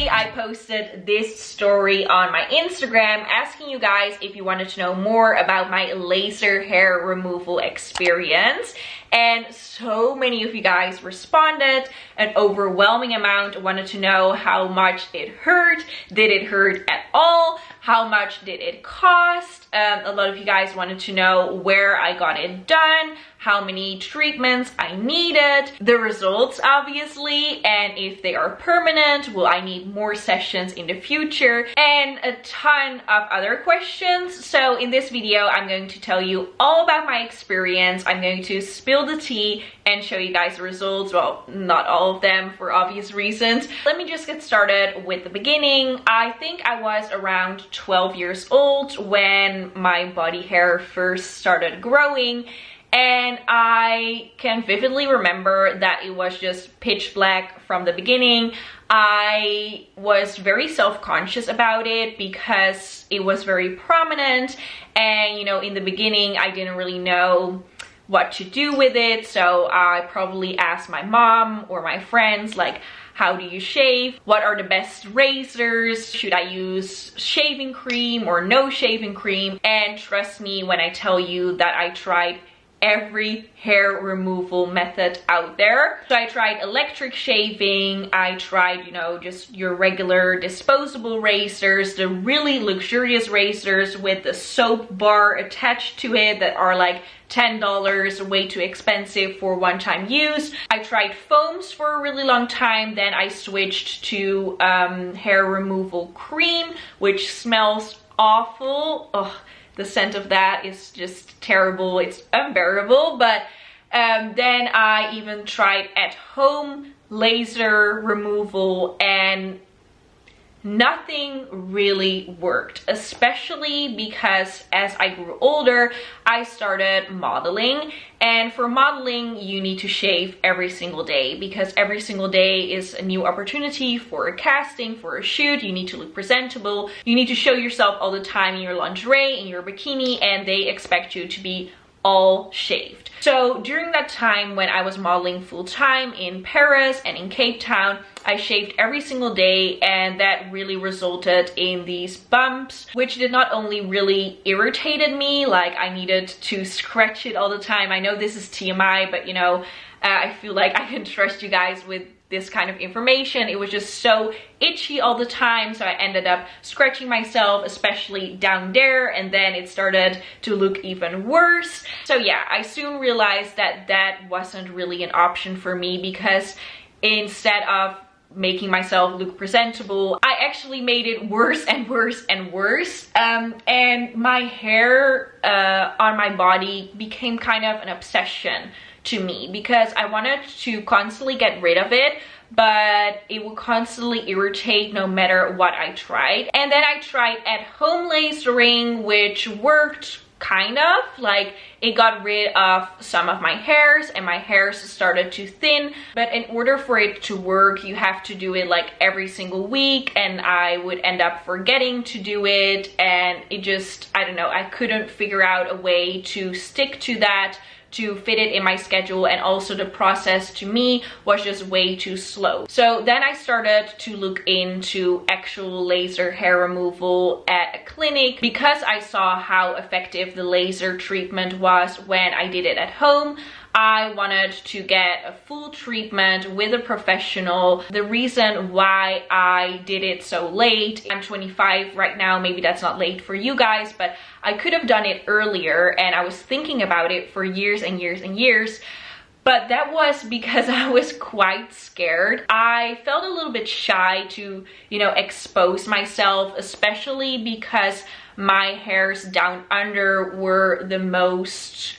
Recently, I posted this story on my Instagram asking you guys if you wanted to know more about my laser hair removal experience. And so many of you guys responded. An overwhelming amount wanted to know how much it hurt. Did it hurt at all? How much did it cost? A lot of you guys wanted to know where I got it done, how many treatments I needed, the results obviously, and if they are permanent, will I need more sessions in the future, and a ton of other questions. So in this video, I'm going to tell you all about my experience. I'm going to spill the tea and show you guys the results. Well, not all of them for obvious reasons. Let me just get started with the beginning. I think I was around 12 years old when my body hair first started growing, and I can vividly remember that it was just pitch black from the beginning. I was very self-conscious about it because it was very prominent, and you know, in the beginning I didn't really know what to do with it, so I probably asked my mom or my friends, like, how do you shave? What are the best razors? Should I use shaving cream or no shaving cream? And trust me when I tell you that I tried every hair removal method out there. So I tried electric shaving, I tried, you know, just your regular disposable razors, the really luxurious razors with the soap bar attached to it that are like $10, way too expensive for one-time use. I tried foams for a really long time, then I switched to hair removal cream, which smells awful. Ugh. The scent of that is just terrible, it's unbearable. But then I even tried at home laser removal and nothing really worked, especially because as I grew older, I started modeling, and for modeling you need to shave every single day because every single day is a new opportunity for a casting, for a shoot. You need to look presentable, you need to show yourself all the time in your lingerie, in your bikini, and they expect you to be all shaved. So during that time when I was modeling full-time in Paris and in Cape Town, I shaved every single day, and that really resulted in these bumps, which did not only really irritated me, like I needed to scratch it all the time. I know this is TMI, but you know, I feel like I can trust you guys with this kind of information. It was just so itchy all the time, so I ended up scratching myself, especially down there, and then it started to look even worse. So yeah, I soon realized that that wasn't really an option for me, because instead of making myself look presentable, I actually made it worse and worse and worse, and my hair on my body became kind of an obsession to me because I wanted to constantly get rid of it, but it would constantly irritate no matter what I tried. And then I tried at home lasering, which worked kind of, like it got rid of some of my hairs and my hairs started to thin, but in order for it to work you have to do it like every single week, and I would end up forgetting to do it, and it just, I don't know, I couldn't figure out a way to stick to that, to fit it in my schedule, and also the process to me was just way too slow. So then I started to look into actual laser hair removal at a clinic because I saw how effective the laser treatment was when I did it at home. I wanted to get a full treatment with a professional. The reason why I did it so late, I'm 25 right now, maybe that's not late for you guys, but I could have done it earlier, and I was thinking about it for years and years and years. But that was because I was quite scared. I felt a little bit shy to, you know, expose myself, especially because my hairs down under were the most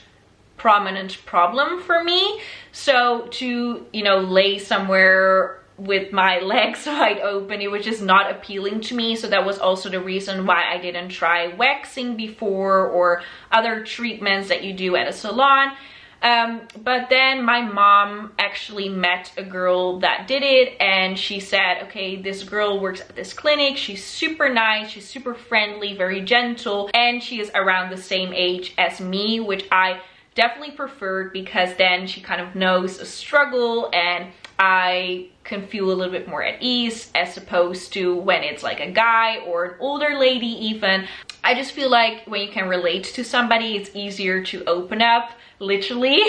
prominent problem for me. So to, you know, lay somewhere with my legs wide open, it was just not appealing to me. So that was also the reason why I didn't try waxing before or other treatments that you do at a salon. But then my mom actually met a girl that did it, and she said, okay, this girl works at this clinic, she's super nice, she's super friendly, very gentle, and she is around the same age as me, which I definitely preferred, because then she kind of knows a struggle and I can feel a little bit more at ease, as opposed to when it's like a guy or an older lady even. I just feel like when you can relate to somebody, it's easier to open up, literally,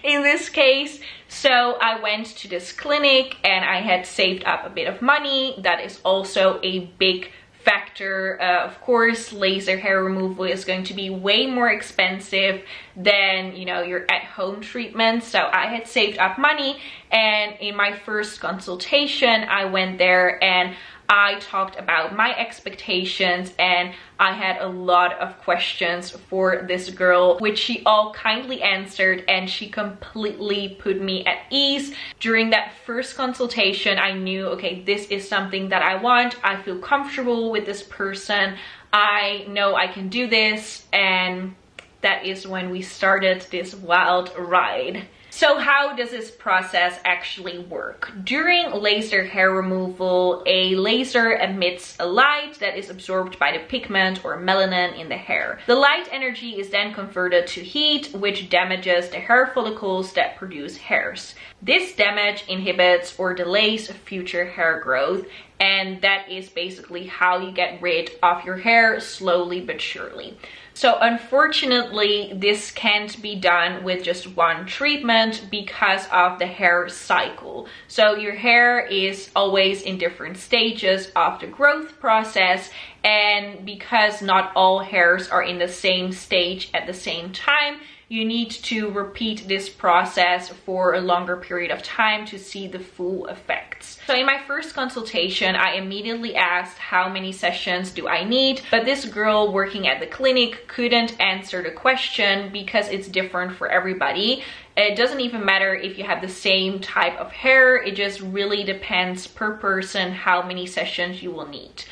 in this case. So I went to this clinic and I had saved up a bit of money. That is also a big factor. Of course, laser hair removal is going to be way more expensive than, you know, your at-home treatment. So I had saved up money, and in my first consultation I went there and I talked about my expectations, and I had a lot of questions for this girl, which she all kindly answered, and she completely put me at ease. During that first consultation, I knew, okay, this is something that I want. I feel comfortable with this person. I know I can do this, and that is when we started this wild ride. So how does this process actually work? During laser hair removal, a laser emits a light that is absorbed by the pigment or melanin in the hair. The light energy is then converted to heat, which damages the hair follicles that produce hairs. This damage inhibits or delays future hair growth, and that is basically how you get rid of your hair slowly but surely. So unfortunately, this can't be done with just one treatment because of the hair cycle. So your hair is always in different stages of the growth process, and because not all hairs are in the same stage at the same time, you need to repeat this process for a longer period of time to see the full effects. So in my first consultation, I immediately asked how many sessions do I need, but this girl working at the clinic couldn't answer the question because it's different for everybody. It doesn't even matter if you have the same type of hair, it just really depends per person how many sessions you will need.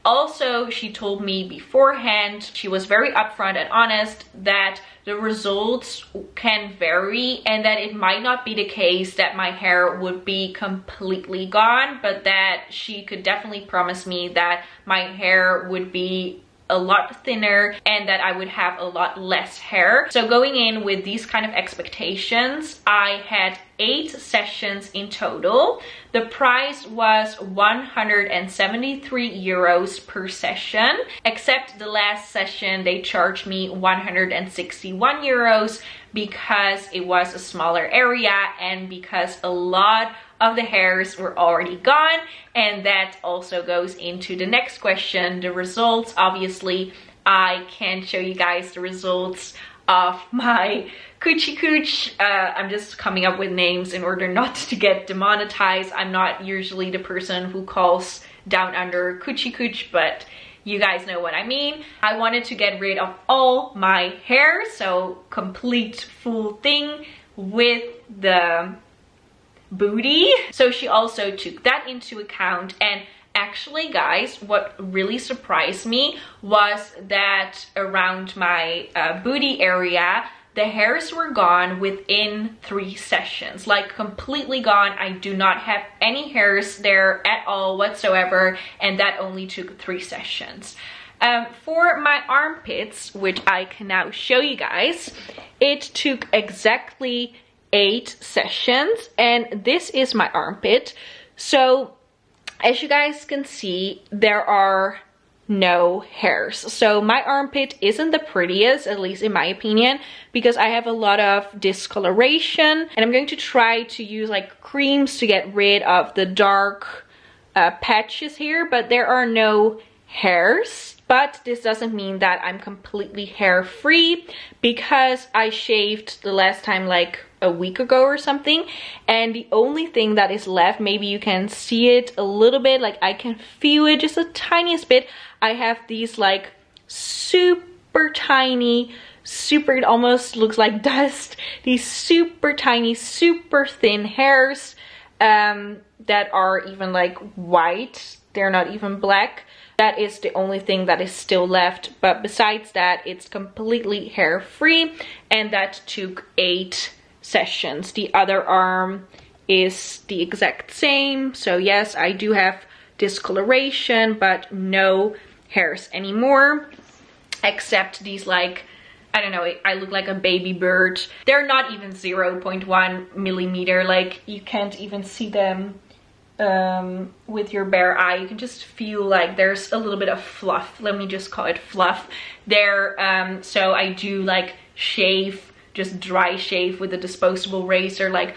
Also, she told me beforehand, she was very upfront and honest, that the results can vary and that it might not be the case that my hair would be completely gone, but that she could definitely promise me that my hair would be a lot thinner and that I would have a lot less hair. So going in with these kind of expectations, I had 8 sessions in total. The price was 173 euros per session, except the last session they charged me 161 euros because it was a smaller area and because a lot of the hairs were already gone. And that also goes into the next question, the results. Obviously, I can't show you guys the results of my coochie cooch. I'm just coming up with names in order not to get demonetized. I'm not usually the person who calls down under coochie cooch, but you guys know what I mean. I wanted to get rid of all my hair, so complete full thing with the booty. So she also took that into account. And actually, guys, what really surprised me was that around my booty area, the hairs were gone within 3 sessions, like completely gone. I do not have any hairs there at all whatsoever, and that only took 3 sessions. For my armpits, which I can now show you guys, it took exactly 8 sessions, and this is my armpit. So as you guys can see, there are no hairs. So my armpit isn't the prettiest, at least in my opinion, because I have a lot of discoloration, and I'm going to try to use like creams to get rid of the dark patches here, but there are no hairs. But this doesn't mean that I'm completely hair free, because I shaved the last time like a week ago or something, and the only thing that is left, maybe you can see it a little bit, like I can feel it just a tiniest bit. I have these like super tiny, it almost looks like dust, these super tiny, super thin hairs that are even like white, they're not even black. That is the only thing that is still left, but besides that, it's completely hair free, and that took 8 sessions. The other arm is the exact same. So yes, I do have discoloration, but no hairs anymore, except these like I don't know, I look like a baby bird. They're not even 0.1 millimeter, like you can't even see them with your bare eye. You can just feel like there's a little bit of fluff. Let me just call it fluff there. So I do like shave, just dry shave with a disposable razor, like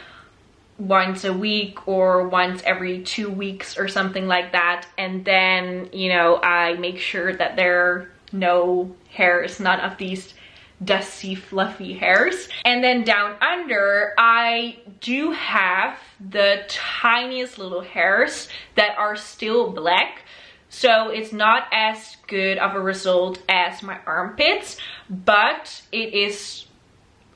once a week or once every 2 weeks or something like that. And then, you know, I make sure that there are no hairs, none of these dusty fluffy hairs. And then down under, I do have the tiniest little hairs that are still black, so it's not as good of a result as my armpits, but it is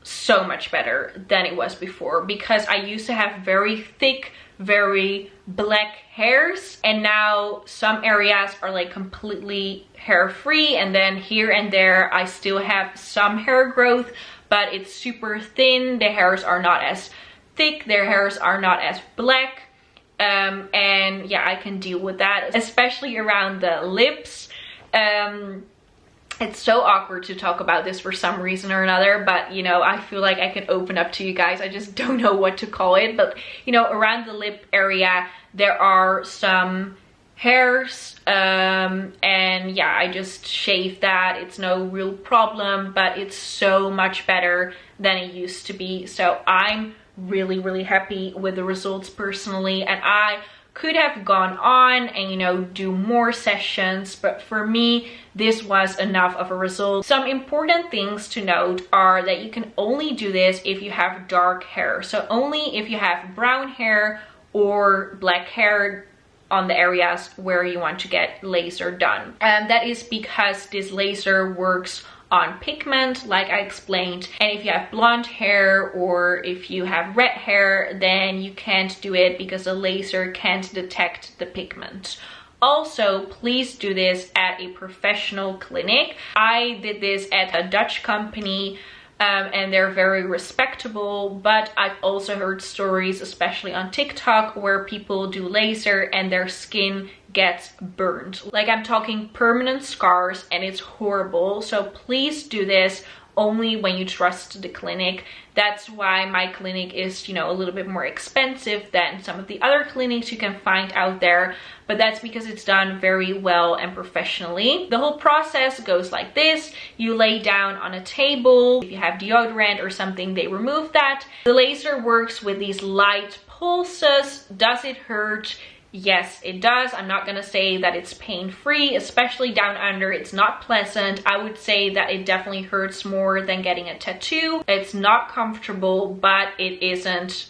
so much better than it was before, because I used to have very thick, very black hairs, and now some areas are like completely hair free, and then here and there I still have some hair growth, but it's super thin. The hairs are not as thick, their hairs are not as black, and yeah, I can deal with that, especially around the lips. It's so awkward to talk about this for some reason or another, but you know, I feel like I can open up to you guys. I just don't know what to call it, but you know, around the lip area there are some hairs, and yeah, I just shave that. It's no real problem, but it's so much better than it used to be. So I'm really happy with the results personally, and I could have gone on and, you know, do more sessions, but for me this was enough of a result. Some important things to note are that you can only do this if you have dark hair, so only if you have brown hair or black hair on the areas where you want to get laser done. And that is because this laser works on pigment, like I explained, and if you have blonde hair or if you have red hair, then you can't do it because the laser can't detect the pigment. Also, please do this at a professional clinic. I did this at a Dutch company, and they're very respectable, but I've also heard stories, especially on TikTok, where people do laser and their skin gets burned. Like, I'm talking permanent scars, and it's horrible. So please do this only when you trust the clinic. That's why my clinic is, you know, a little bit more expensive than some of the other clinics you can find out there, but that's because it's done very well and professionally. The whole process goes like this. You lay down on a table. If you have deodorant or something, they remove that. The laser works with these light pulses. Does it hurt? Yes, it does. I'm not gonna say that it's pain-free, especially down under. It's not pleasant. I would say that it definitely hurts more than getting a tattoo. It's not comfortable, but it isn't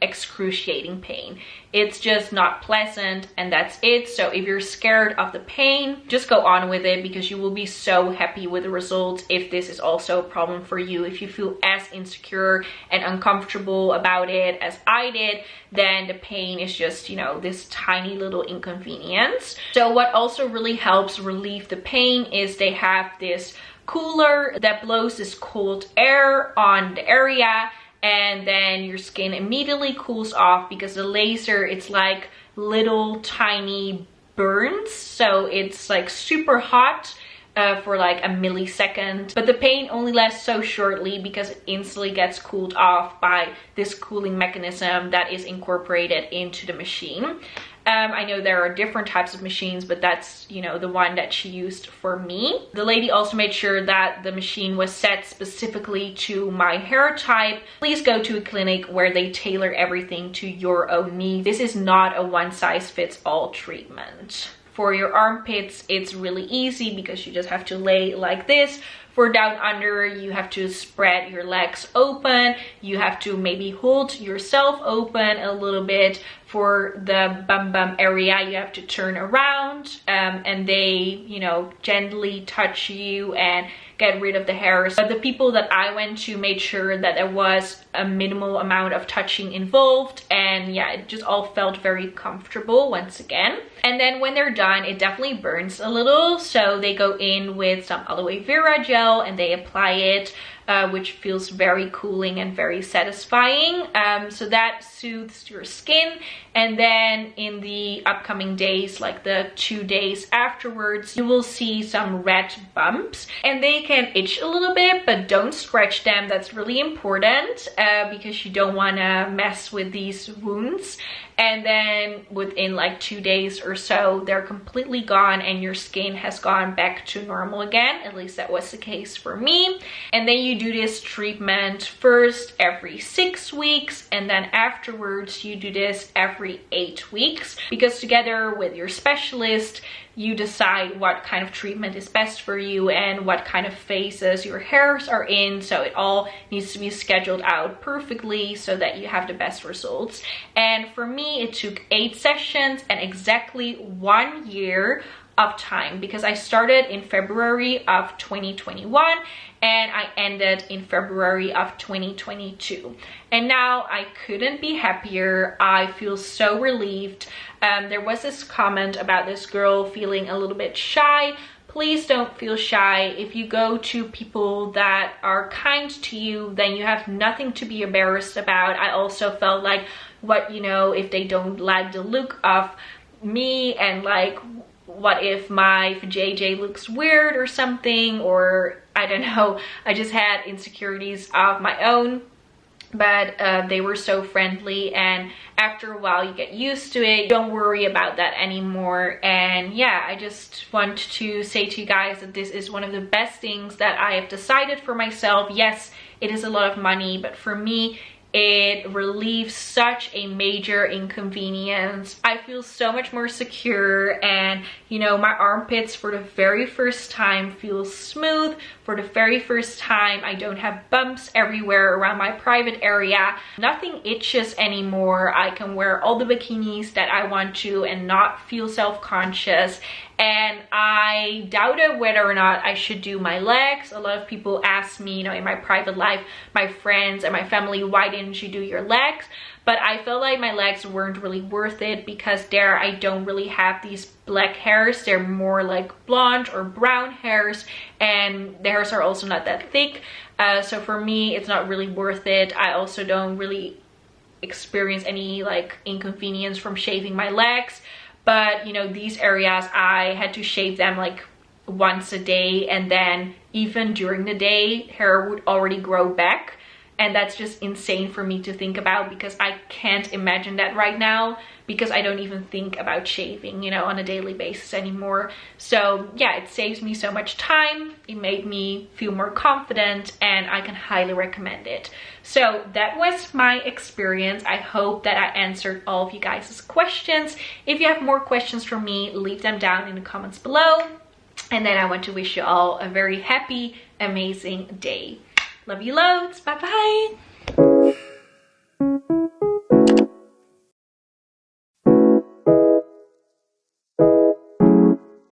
excruciating pain. It's just not pleasant, and that's it. So if you're scared of the pain, just go on with it, because you will be so happy with the results if this is also a problem for you. If you feel as insecure and uncomfortable about it as I did, then the pain is just, you know, this tiny little inconvenience. So what also really helps relieve the pain is they have this cooler that blows this cold air on the area, and then your skin immediately cools off, because the laser, it's like little tiny burns, so it's like super hot for like a millisecond, but the pain only lasts so shortly because it instantly gets cooled off by this cooling mechanism that is incorporated into the machine. I know there are different types of machines, but that's, you know, the one that she used for me. The lady also made sure that the machine was set specifically to my hair type. Please go to a clinic where they tailor everything to your own needs. This is not a one-size-fits-all treatment. For your armpits, it's really easy because you just have to lay like this. For down under, you have to spread your legs open. You have to maybe hold yourself open a little bit. For the bum area, you have to turn around, and they, you know, gently touch you and get rid of the hairs. But the people that I went to made sure that there was a minimal amount of touching involved, and yeah, it just all felt very comfortable once again. And then when they're done, it definitely burns a little, so they go in with some aloe vera gel and they apply it which feels very cooling and very satisfying. So that soothes your skin. And then in the upcoming days, like the 2 days afterwards, you will see some red bumps, and they can itch a little bit, but don't scratch them. That's really important because you don't want to mess with these wounds. And then within like 2 days or so, they're completely gone and your skin has gone back to normal again. At least that was the case for me. And then you do this treatment first every 6 weeks, and then afterwards you do this every 8 weeks, because together with your specialist, you decide what kind of treatment is best for you and what kind of phases your hairs are in. So it all needs to be scheduled out perfectly so that you have the best results. And for me, it took 8 sessions and exactly 1 year of time, because I started in February of 2021 and I ended in February of 2022. And now I couldn't be happier. I feel so relieved. There was this comment about this girl feeling a little bit shy. Please don't feel shy. If you go to people that are kind to you, then you have nothing to be embarrassed about. I also felt like, if they don't like the look of me, and like, what if my JJ looks weird or something, or I don't know. I just had insecurities of my own, but they were so friendly, and after a while you get used to it. Don't worry about that anymore. And yeah, I just want to say to you guys that this is one of the best things that I have decided for myself. Yes, it is a lot of money, but for me, it relieves such a major inconvenience. I feel so much more secure, and my armpits for the very first time feel smooth. For the very first time, I don't have bumps everywhere around my private area. Nothing itches anymore. I can wear all the bikinis that I want to and not feel self-conscious. And I doubted whether or not I should do my legs. A lot of people ask me, in my private life, my friends and my family, why didn't you do your legs? But I felt like my legs weren't really worth it, because there I don't really have these black hairs. They're more like blonde or brown hairs, and the hairs are also not that thick. So for me, it's not really worth it. I also don't really experience any like inconvenience from shaving my legs. But these areas, I had to shave them like once a day, and then even during the day, hair would already grow back. And that's just insane for me to think about, because I can't imagine that right now, because I don't even think about shaving, on a daily basis anymore. So yeah, it saves me so much time. It made me feel more confident, and I can highly recommend it. So that was my experience. I hope that I answered all of you guys' questions. If you have more questions for me, leave them down in the comments below. And then I want to wish you all a very happy, amazing day. Love you loads. Bye bye.